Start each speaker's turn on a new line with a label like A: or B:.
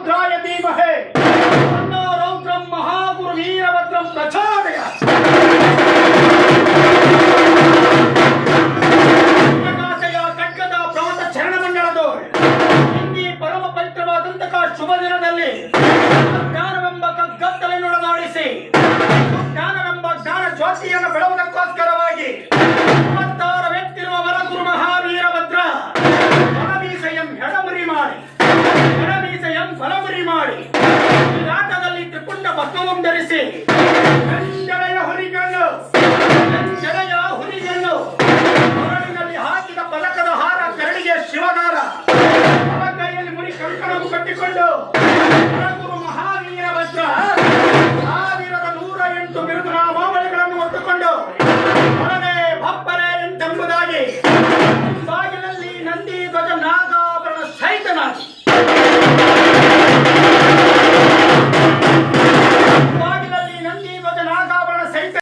A: रुद्राय धीमहि तन्नो रौद्रं महागुरु वीरभद्रं प्रचोदयात्। ಪ್ರಕಾಶಯ ಖಡ್ಗದ ಪ್ರವತ ಚರಣಮಂಡಲದೋಳ್ ಇಂದಿ ಪರಮ ಪವಿತ್ರವಾದಂತಹ ಶುಭ ದಿನದಲ್ಲಿ ಜ್ಞಾನವೆಂಬ ಕಗ್ಗತ್ತಲೆಯನ್ನೊಳಗಾಡಿಸಿ ಜ್ಞಾನವೆಂಬ ಜ್ಞಾನ ಜ್ಯೋತಿಯನ್ನು ಬೆಳಗುವುದಕ್ಕೋಸ್ಕರವಾಗಿ 36 ವ್ಯಕ್ತಿರುವ ವರಗುರು ಮಹಾವೀರಭದ್ರ ಫಲಮೀಸೆಯಂ ಹೆಡಮುರಿ ಮಾಡಿ ಎಡಮೀಸೆಯಂ ಫಲಮುರಿ ಮಾಡಿ ಈ ಆಟದಲ್ಲಿ ತ್ರಿಪುಂಡ ಭಸ್ಮವಂ ಧರಿಸಿ ಜಡೆಯ ಹುರಿಗಲ್ಲು ಹೊರಳಿನಲ್ಲಿ ಹಾಕಿದ ಪದಕದ ಹಾರ ಕರಡಿಗೆ ಶಿವದಾರ ಕೈಯಲ್ಲಿ ಮುರಿ ಕಂಕಣವು ಕಟ್ಟಿಕೊಂಡು ವರಗುರು ಮಹಾವೀರಭದ್ರ